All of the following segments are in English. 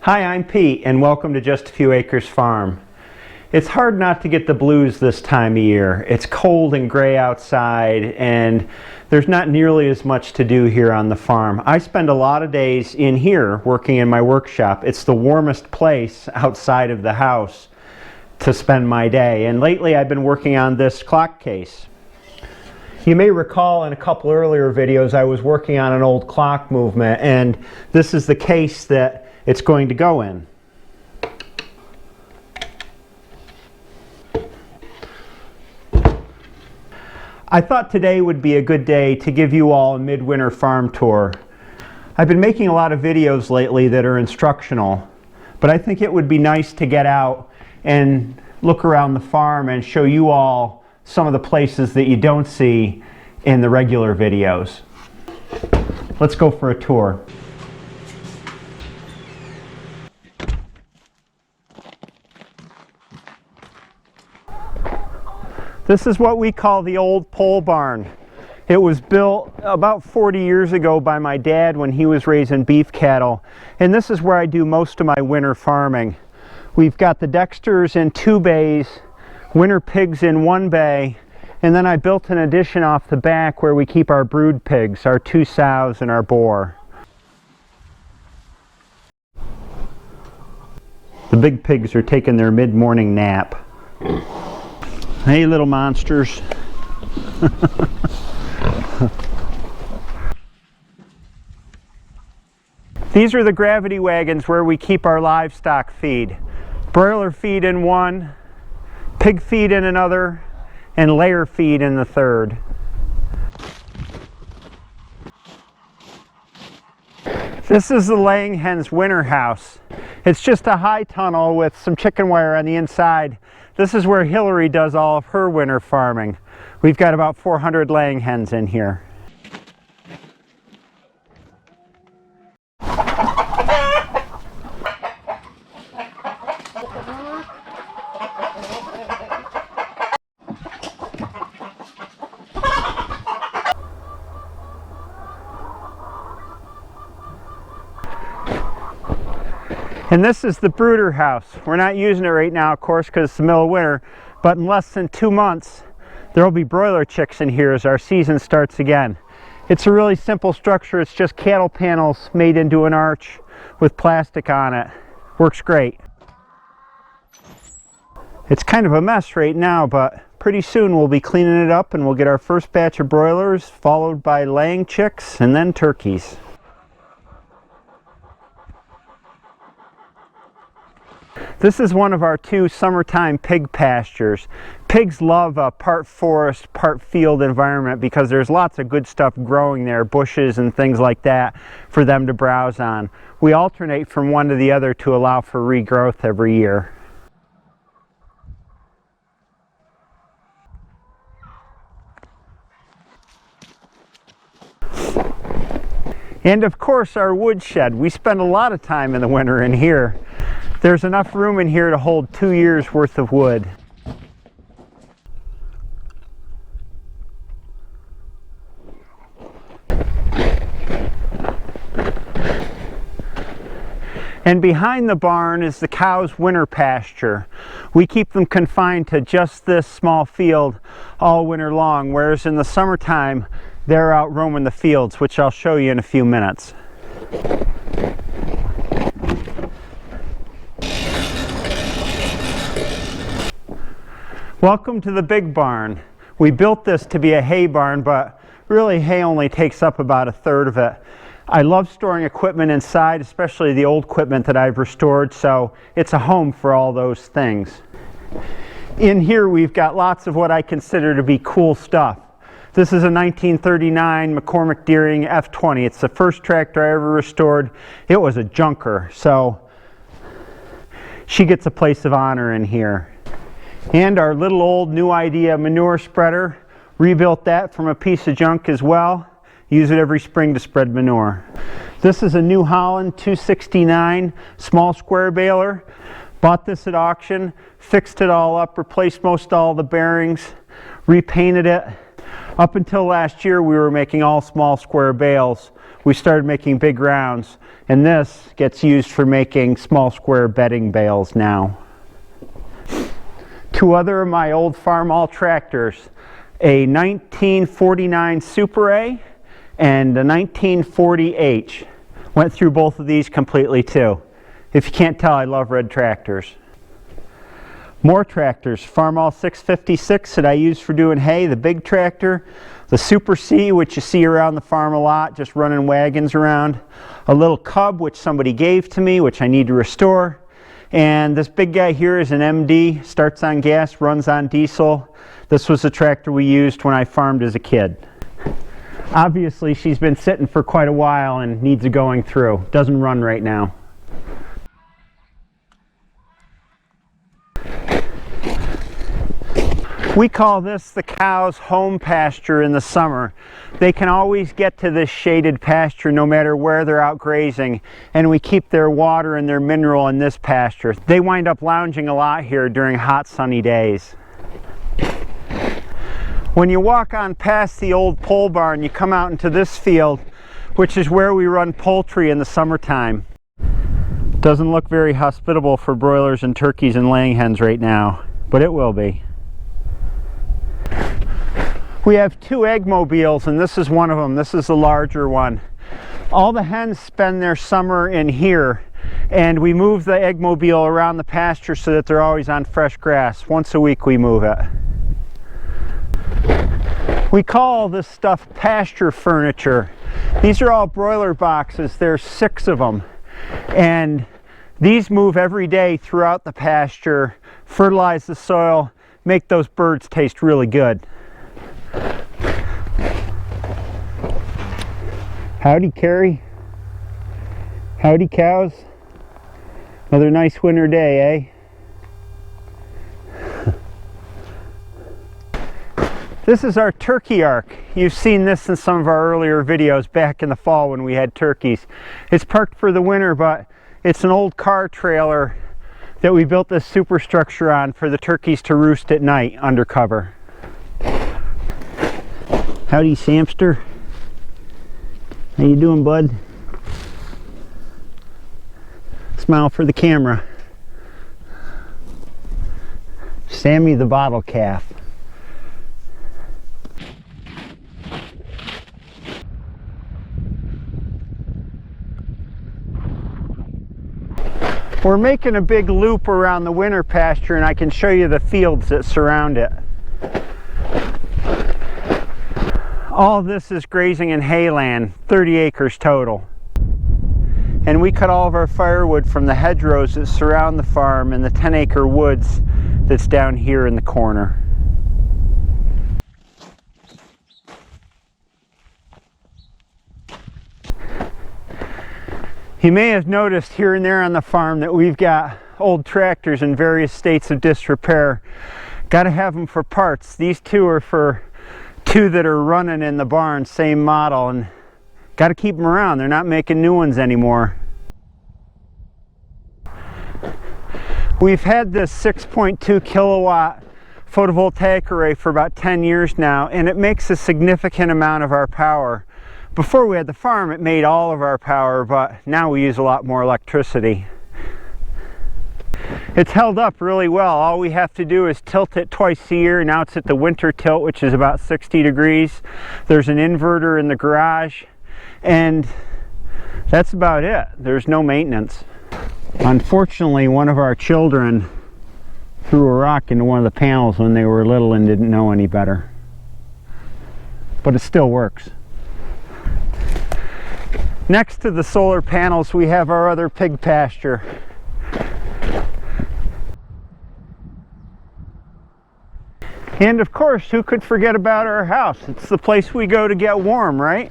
Hi, I'm Pete, and welcome to Just a Few Acres Farm. It's hard not to get the blues this time of year. It's cold and gray outside, and there's not nearly as much to do here on the farm. I spend a lot of days in here working in my workshop. It's the warmest place outside of the house to spend my day, and lately I've been working on this clock case. You may recall in a couple earlier videos I was working on an old clock movement, and this is the case that it's going to go in. I thought today would be a good day to give you all a midwinter farm tour. I've been making a lot of videos lately that are instructional, but I think it would be nice to get out and look around the farm and show you all some of the places that you don't see in the regular videos. Let's go for a tour. This is what we call the old pole barn. It was built about 40 years ago by my dad when he was raising beef cattle, and this is where I do most of my winter farming. We've got the Dexters in 2 bays, winter pigs in 1 bay, and then I built an addition off the back where we keep our brood pigs, our 2 sows and our boar. The big pigs are taking their mid-morning nap. Hey, little monsters. These are the gravity wagons where we keep our livestock feed. Broiler feed in 1, pig feed in another, and layer feed in the 3rd. This is the laying hen's winter house. It's just a high tunnel with some chicken wire on the inside. This is where Hillary does all of her winter farming. We've got about 400 laying hens in here. And this is the brooder house. We're not using it right now, of course, because it's the middle of winter, but in less than 2 months, there will be broiler chicks in here as our season starts again. It's a really simple structure. It's just cattle panels made into an arch with plastic on it. Works great. It's kind of a mess right now, but pretty soon we'll be cleaning it up and we'll get our first batch of broilers, followed by laying chicks and then turkeys. This is one of our 2 summertime pig pastures. Pigs love a part forest, part field environment because there's lots of good stuff growing there, bushes and things like that for them to browse on. We alternate from one to the other to allow for regrowth every year. And of course our woodshed. We spend a lot of time in the winter in here. There's enough room in here to hold 2 years worth of wood. And behind the barn is the cows' winter pasture. We keep them confined to just this small field all winter long, whereas in the summertime they're out roaming the fields, which I'll show you in a few minutes. Welcome to the big barn. We built this to be a hay barn, but really hay only takes up about 1/3 of it. I love storing equipment inside, especially the old equipment that I've restored, so it's a home for all those things. In here we've got lots of what I consider to be cool stuff. This is a 1939 McCormick Deering F20. It's the first tractor I ever restored. It was a junker, so she gets a place of honor in here. And our little old New Idea manure spreader, rebuilt that from a piece of junk as well. Use it every spring to spread manure. This is a New Holland 269 small square baler. Bought this at auction, fixed it all up, replaced most all the bearings, repainted it. Up until last year, we were making all small square bales. We started making big rounds, and this gets used for making small square bedding bales now. Two other of my old farmall tractors, a 1949 Super A and a 1940H. Went through both of these completely too. If you can't tell, I love red tractors. More tractors, farmall 656 that I use for doing hay, the big tractor, the Super C, which you see around the farm a lot, just running wagons around, a little Cub, which somebody gave to me, which I need to restore, and this big guy here is an MD, starts on gas, runs on diesel. This was the tractor we used when I farmed as a kid. Obviously, she's been sitting for quite a while and needs a going through. Doesn't run right now. We call this the cow's home pasture in the summer. They can always get to this shaded pasture no matter where they're out grazing, and we keep their water and their mineral in this pasture. They wind up lounging a lot here during hot sunny days. When you walk on past the old pole barn, you come out into this field, which is where we run poultry in the summertime. Doesn't look very hospitable for broilers and turkeys and laying hens right now, but it will be. We have two egg mobiles, and this is one of them. This is the larger one. All the hens spend their summer in here, and we move the egg mobile around the pasture so that they're always on fresh grass. Once a week we move it. We call this stuff pasture furniture. These are all broiler boxes. There's 6 of them, and these move every day throughout the pasture, fertilize the soil, make those birds taste really good. Howdy, Carrie. Howdy, cows. Another nice winter day, eh? This is our turkey ark. You've seen this in some of our earlier videos back in the fall when we had turkeys. It's parked for the winter, but it's an old car trailer that we built this superstructure on for the turkeys to roost at night under cover. Howdy, Samster. How you doing, bud? Smile for the camera. Sammy the bottle calf. We're making a big loop around the winter pasture, and I can show you the fields that surround it. All this is grazing and hay land, 30 acres total. And we cut all of our firewood from the hedgerows that surround the farm and the 10-acre woods that's down here in the corner. You may have noticed here and there on the farm that we've got old tractors in various states of disrepair. Got to have them for parts. These two are for 2 that are running in the barn, same model, and got to keep them around. They're not making new ones anymore. We've had this 6.2 kilowatt photovoltaic array for about 10 years now, and it makes a significant amount of our power. Before we had the farm, it made all of our power, but now we use a lot more electricity. It's held up really well. All we have to do is tilt it twice a year. Now it's at the winter tilt, which is about 60 degrees. There's an inverter in the garage, and that's about it. There's no maintenance. Unfortunately, one of our children threw a rock into one of the panels when they were little and didn't know any better. But it still works. Next to the solar panels, we have our other pig pasture. And of course, who could forget about our house? It's the place we go to get warm, right?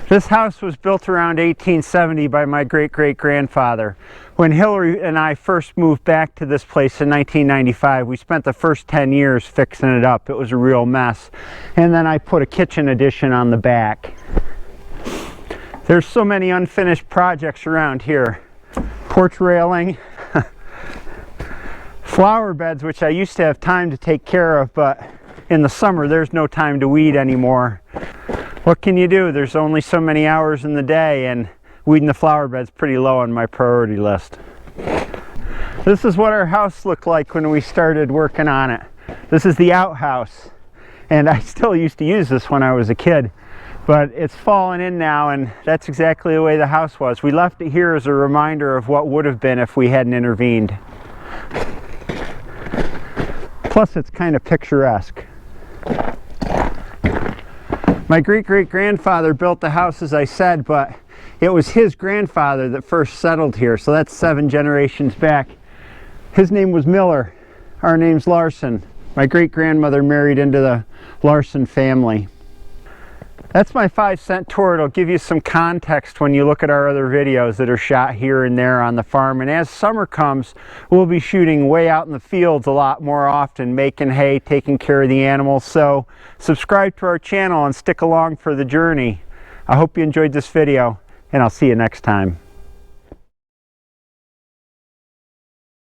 This house was built around 1870 by my great-great-grandfather. When Hillary and I first moved back to this place in 1995, we spent the first 10 years fixing it up. It was a real mess. And then I put a kitchen addition on the back. There's so many unfinished projects around here. Porch railing, flower beds, which I used to have time to take care of, but in the summer, there's no time to weed anymore. What can you do? There's only so many hours in the day, and weeding the flower bed's pretty low on my priority list. This is what our house looked like when we started working on it. This is the outhouse, and I still used to use this when I was a kid, but it's fallen in now, and that's exactly the way the house was. We left it here as a reminder of what would have been if we hadn't intervened. Plus, it's kind of picturesque. My great-great-grandfather built the house, as I said, but it was his grandfather that first settled here, so that's 7 generations back. His name was Miller. Our name's Larson. My great-grandmother married into the Larson family. That's my 5-cent tour. It'll give you some context when you look at our other videos that are shot here and there on the farm. And as summer comes, we'll be shooting way out in the fields a lot more often, making hay, taking care of the animals. So subscribe to our channel and stick along for the journey. I hope you enjoyed this video, and I'll see you next time.